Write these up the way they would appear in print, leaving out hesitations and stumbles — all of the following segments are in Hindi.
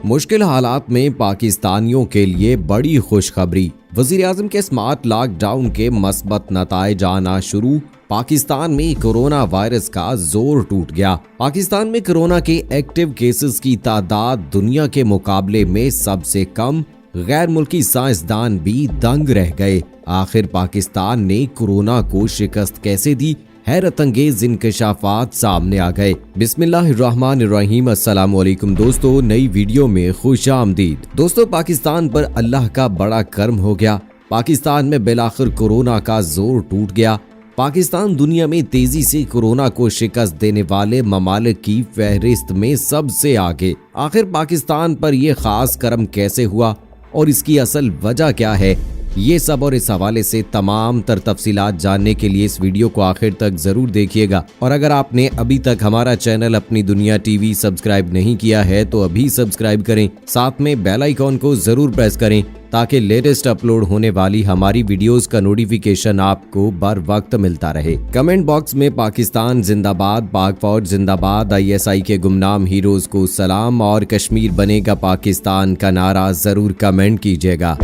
मुश्किल हालात में पाकिस्तानियों के लिए बड़ी खुशखबरी। वज़ीर-ए-आज़म के स्मार्ट लॉकडाउन के मस्बत नताइज आना शुरू। पाकिस्तान में कोरोना वायरस का जोर टूट गया। पाकिस्तान में कोरोना के एक्टिव केसेस की तादाद दुनिया के मुकाबले में सबसे कम। गैर मुल्की साइंसदान भी दंग रह गए। आखिर पाकिस्तान ने कोरोना को शिकस्त कैसे दी? हैरत अंगेज इंकशाफात सामने आ गए। बिस्मिल्लाहिर्रहमानिर्रहीम। अस्सलाम वालेकुम दोस्तों, नई वीडियो में खुश आमदीद। दोस्तों, पाकिस्तान पर अल्लाह का बड़ा कर्म हो गया। पाकिस्तान में बिलाखिर कोरोना का जोर टूट गया। पाकिस्तान दुनिया में तेजी से कोरोना को शिकस्त देने वाले ममालिक की फहरिस्त में सबसे आगे। आखिर पाकिस्तान पर यह खास कर्म कैसे हुआ और इसकी असल वजह क्या है? ये सब और इस हवाले से तमाम तर तफसीलात जानने के लिए इस वीडियो को आखिर तक जरूर देखिएगा। और अगर आपने अभी तक हमारा चैनल अपनी दुनिया टीवी सब्सक्राइब नहीं किया है तो अभी सब्सक्राइब करें, साथ में बेल आइकॉन को जरूर प्रेस करें ताकि लेटेस्ट अपलोड होने वाली हमारी वीडियोस का नोटिफिकेशन आपको बर वक्त मिलता रहे। कमेंट बॉक्स में पाकिस्तान जिंदाबाद, पाक फौज जिंदाबाद, ISI के गुमनाम हीरोज को सलाम और कश्मीर बनेगा पाकिस्तान का नारा जरूर कमेंट कीजिएगा।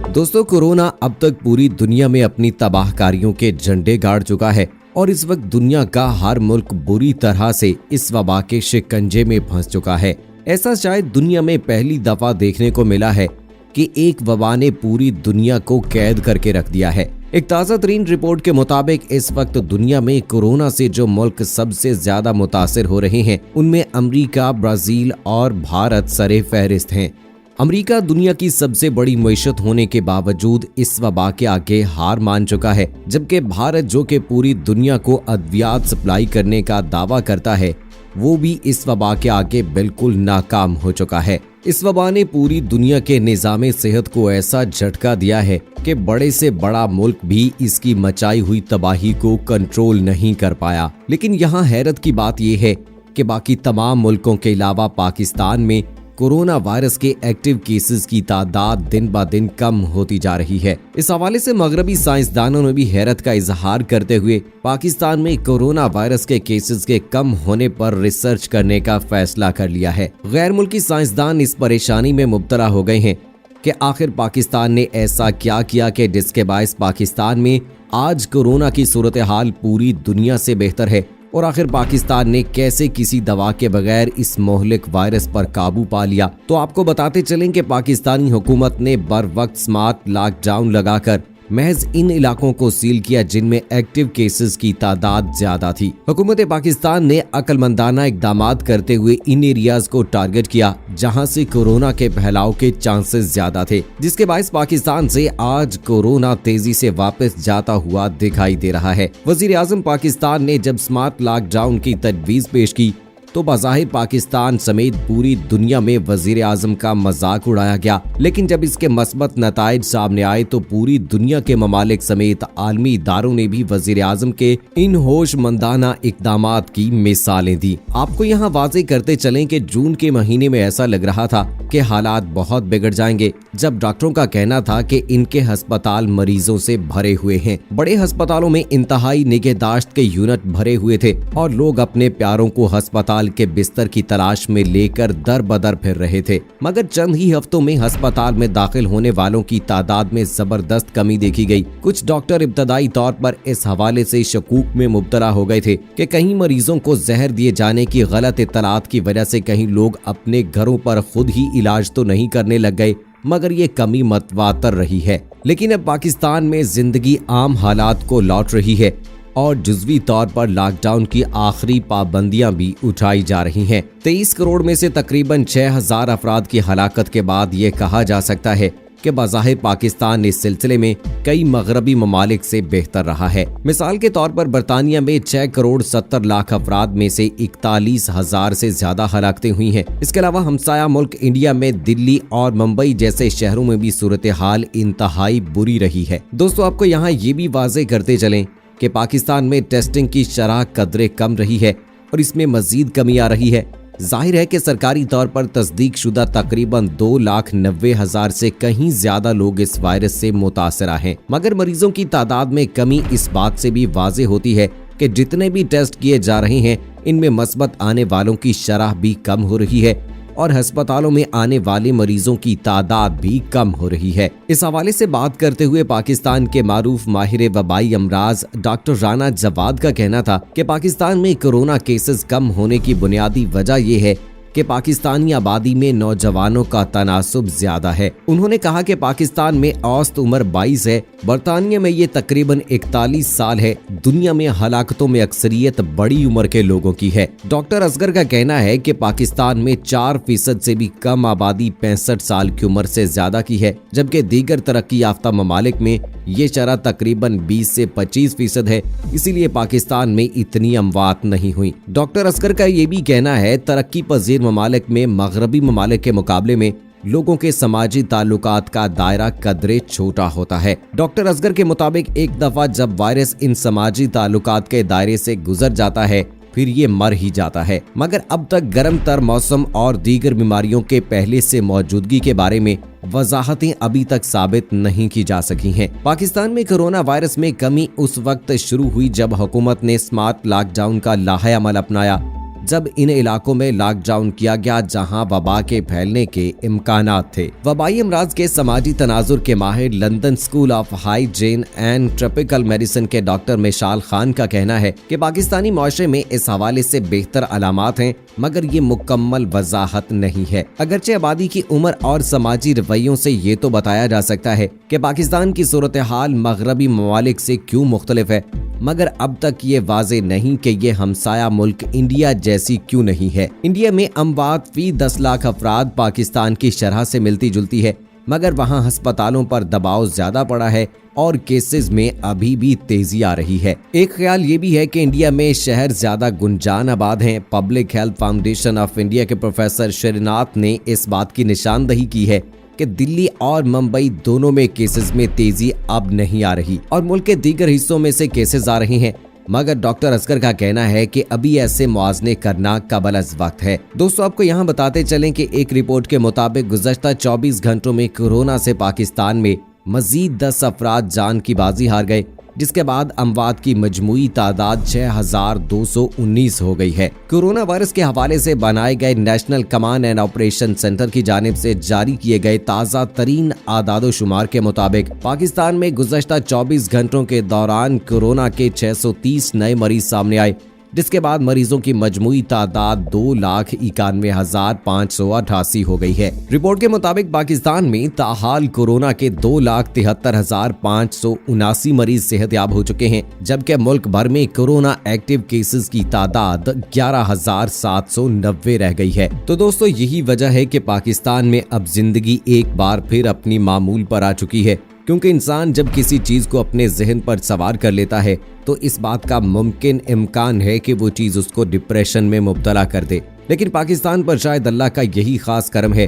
दोस्तों, कोरोना अब तक पूरी दुनिया में अपनी तबाहकारियों के झंडे गाड़ चुका है और इस वक्त दुनिया का हर मुल्क बुरी तरह से इस वबा के शिकंजे में फंस चुका है। ऐसा शायद दुनिया में पहली दफा देखने को मिला है कि एक वबा ने पूरी दुनिया को कैद करके रख दिया है। एक ताज़ा तरीन रिपोर्ट के मुताबिक इस वक्त दुनिया में कोरोना से जो मुल्क सबसे ज्यादा मुतासिर हो रहे हैं उनमें अमेरिका, ब्राजील और भारत सरे फहरिस्त हैं। अमेरिका दुनिया की सबसे बड़ी मईशत होने के बावजूद इस वबा के आगे हार मान चुका है, जबकि भारत जो कि पूरी दुनिया को अद्वियात सप्लाई करने का दावा करता है वो भी इस वबा के आगे बिल्कुल नाकाम हो चुका है। इस वबा ने पूरी दुनिया के निज़ामे सेहत को ऐसा झटका दिया है कि बड़े से बड़ा मुल्क भी इसकी मचाई हुई तबाही को कंट्रोल नहीं कर पाया। लेकिन यहाँ हैरत की बात यह है कि बाकी तमाम मुल्कों के अलावा पाकिस्तान में कोरोना वायरस के एक्टिव केसेस की तादाद दिन ब दिन कम होती जा रही है। इस हवाले से मगरबी साइंसदानों ने भी हैरत का इजहार करते हुए पाकिस्तान में कोरोना वायरस के केसेस के कम होने पर रिसर्च करने का फैसला कर लिया है। गैर मुल्की साइंसदान इस परेशानी में मुब्तला हो गए हैं कि आखिर पाकिस्तान ने ऐसा क्या किया कि जिसके बायस पाकिस्तान में आज कोरोना की सूरत हाल पूरी दुनिया से बेहतर है, और आखिर पाकिस्तान ने कैसे किसी दवा के बगैर इस मोहलिक वायरस पर काबू पा लिया। तो आपको बताते चलें कि पाकिस्तानी हुकूमत ने बर वक्त स्मार्ट लॉकडाउन लगाकर महज इन इलाकों को सील किया जिनमें एक्टिव केसेस की तादाद ज्यादा थी। हुकूमत पाकिस्तान ने अक्लमंदाना इकदामात करते हुए इन एरियाज को टारगेट किया जहां से कोरोना के फैलाव के चांसेस ज्यादा थे, जिसके बायस पाकिस्तान से आज कोरोना तेजी से वापस जाता हुआ दिखाई दे रहा है। वज़ीर-ए-आज़म पाकिस्तान ने जब स्मार्ट लॉकडाउन की तजवीज़ पेश की तो बाज़ाहिर पाकिस्तान समेत पूरी दुनिया में वज़ीर आज़म का मजाक उड़ाया गया, लेकिन जब इसके मस्बत नताइज सामने आए तो पूरी दुनिया के ममालिक समेत आलमी इदारों ने भी वज़ीर आज़म के इन होशमंदाना इकदामात की मिसालें दी। आपको यहाँ वाज़ेह करते चलें कि जून के महीने में ऐसा लग रहा था कि हालात बहुत बिगड़ जाएंगे, जब डॉक्टरों का कहना था कि इनके अस्पताल मरीजों से भरे हुए हैं। बड़े अस्पतालों में इंतहाई निगहदाश्त के यूनिट भरे हुए थे और लोग अपने प्यारों को अस्पताल के बिस्तर की तलाश में लेकर दर बदर फिर रहे थे। मगर चंद ही हफ्तों में अस्पताल में दाखिल होने वालों की तादाद में जबरदस्त कमी देखी गई। कुछ डॉक्टर इब्तदाई तौर पर इस हवाले से शकूक में मुब्तला हो गए थे कि कहीं मरीजों को जहर दिए जाने की गलत इत्तलात की वजह से कहीं लोग अपने घरों पर खुद ही इलाज तो नहीं करने लग गए, मगर ये कमी मतवातर रही है। लेकिन अब पाकिस्तान में जिंदगी आम हालात को लौट रही है और जुज़वी तौर पर लॉकडाउन की आखिरी पाबंदियां भी उठाई जा रही हैं। 23 करोड़ में से तकरीबन 6000 अफराद की हलाकत के बाद ये कहा जा सकता है कि बाज़ाहिर पाकिस्तान इस सिलसिले में कई मगरबी ममालिक से बेहतर रहा है। मिसाल के तौर पर बरतानिया में 6 करोड़ 70 लाख अफराद में से 41,000 से ज्यादा हलाकतें हुई हैं। इसके अलावा हमसाया मुल्क इंडिया में दिल्ली और मुंबई जैसे शहरों में भी सूरत हाल इंतहाई बुरी रही है। दोस्तों, आपको यहाँ ये भी वाज़ेह करते चलें कि पाकिस्तान में टेस्टिंग की शरह कदरे कम रही है और इसमें मजीद कमी आ रही है। जाहिर है कि सरकारी तौर पर तस्दीक शुदा तकरीबन 2,90,000 से कहीं ज्यादा लोग इस वायरस से मुतासरा हैं, मगर मरीजों की तादाद में कमी इस बात से भी वाज़ेह होती है कि जितने भी टेस्ट किए जा रहे हैं इनमें मस्बत आने वालों की शरह भी कम हो रही है और अस्पतालों में आने वाले मरीजों की तादाद भी कम हो रही है। इस हवाले से बात करते हुए पाकिस्तान के मारूफ माहिर वबाई अमराज डॉक्टर राना जवाद का कहना था कि पाकिस्तान में कोरोना केसेस कम होने की बुनियादी वजह यह है कि पाकिस्तानी आबादी में नौजवानों का तनासुब ज्यादा है। उन्होंने कहा कि पाकिस्तान में औसत उम्र 22 है, बरतानिया में ये तकरीबन 41 साल है। दुनिया में हलाकतों में अक्सरियत बड़ी उम्र के लोगों की है। डॉक्टर असगर का कहना है कि पाकिस्तान में 4% से भी कम आबादी 65 साल की उम्र से ज्यादा की है, जबकि दीगर तरक्की याफ्ता ममालिक में ये शरह तकरीबन 20 से 25% है। इसीलिए पाकिस्तान में इतनी अमवात नहीं हुई। डॉक्टर असगर का ये भी कहना है तरक्की पजीर ममालिक में मगरबी ममालिक के मुकाबले में लोगों के समाजी ताल्लुकात का दायरा कदरे छोटा होता है। डॉक्टर असगर के मुताबिक एक दफा जब वायरस इन समाजी ताल्लुकात के दायरे से गुजर जाता है फिर ये मर ही जाता है। मगर अब तक गर्म तर मौसम और दीगर बीमारियों के पहले से मौजूदगी के बारे में वजाहतें अभी तक साबित नहीं की जा सकी हैं। पाकिस्तान में कोरोना वायरस में कमी उस वक्त शुरू हुई जब हुकूमत ने स्मार्ट लॉकडाउन का लाहे अमल अपनाया, जब इन इलाकों में लॉकडाउन किया गया जहां वबा के फैलने के इम्कानात थे। वबाई अमराज के समाजी तनाजुर के माहिर London school of hygiene and tropical medicine के डॉक्टर मिशाल खान का कहना है कि पाकिस्तानी माशरे में इस हवाले से बेहतर अलामात हैं, मगर ये मुकम्मल वजाहत नहीं है। अगरचे आबादी की उम्र और समाजी रवैयों से ये तो बताया जा सकता है कि पाकिस्तान की सूरत हाल मगरबी ममालिक से क्यों मुख्तलिफ है, मगर अब तक ये वाजे नहीं कि ये हमसाया मुल्क इंडिया जैसी क्यों नहीं है। इंडिया में अमवात फी 10 लाख अफराद पाकिस्तान की शरह से मिलती जुलती है, मगर वहाँ अस्पतालों पर दबाव ज्यादा पड़ा है और केसेस में अभी भी तेजी आ रही है। एक ख्याल ये भी है कि इंडिया में शहर ज्यादा गुंजान आबाद हैं। Public health foundation of India के प्रोफेसर श्रीनाथ ने इस बात की निशानदही की है कि दिल्ली और मुंबई दोनों में केसेस में तेजी अब नहीं आ रही और मुल्क के दीगर हिस्सों में से केसेस आ रहे हैं, मगर डॉक्टर असगर का कहना है कि अभी ऐसे मुआवजे करना कबल अज़ वक्त है। दोस्तों, आपको यहाँ बताते चलें कि एक रिपोर्ट के मुताबिक गुज़श्ता 24 घंटों में कोरोना से पाकिस्तान में मजीद 10 अफराद जान की बाजी हार गए, जिसके बाद अमवात की मजमूई तादाद 6219 हो गई है। कोरोना वायरस के हवाले से बनाए गए national command and operation centre की जानिब से जारी किए गए ताज़ा तरीन आदादो शुमार के मुताबिक पाकिस्तान में गुज़श्ता 24 घंटों के दौरान कोरोना के 630 नए मरीज सामने आए, जिसके बाद मरीजों की मजमूई तादाद 2,91,588 हो गई है। रिपोर्ट के मुताबिक पाकिस्तान में ताहाल कोरोना के 2,73,579 मरीज सेहतयाब हो चुके हैं, जबकि मुल्क भर में कोरोना एक्टिव केसेस की तादाद 11,790 रह गई है। तो दोस्तों, यही वजह है कि पाकिस्तान में अब जिंदगी एक बार फिर अपनी मामूल पर आ चुकी है, क्योंकि इंसान जब किसी चीज को अपने जहन पर सवार कर लेता है तो इस बात का मुमकिन इम्कान है कि वो चीज उसको डिप्रेशन में मुब्तला कर दे। लेकिन पाकिस्तान पर शायद अल्लाह का यही खास करम है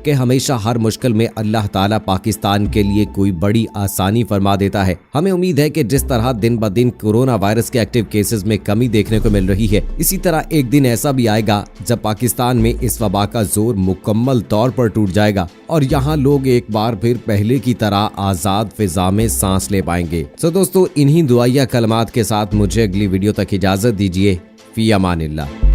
कि हमेशा हर मुश्किल में अल्लाह ताला पाकिस्तान के लिए कोई बड़ी आसानी फरमा देता है। हमें उम्मीद है कि जिस तरह दिन ब दिन कोरोना वायरस के एक्टिव केसेस में कमी देखने को मिल रही है, इसी तरह एक दिन ऐसा भी आएगा जब पाकिस्तान में इस वबा का जोर मुकम्मल तौर पर टूट जाएगा और यहाँ लोग एक बार फिर पहले की तरह आजाद फिजा में सांस ले पाएंगे। तो दोस्तों, इन्हीं दुआया कलमात के साथ मुझे अगली वीडियो तक इजाजत दीजिए। फी अमानिल्लाह।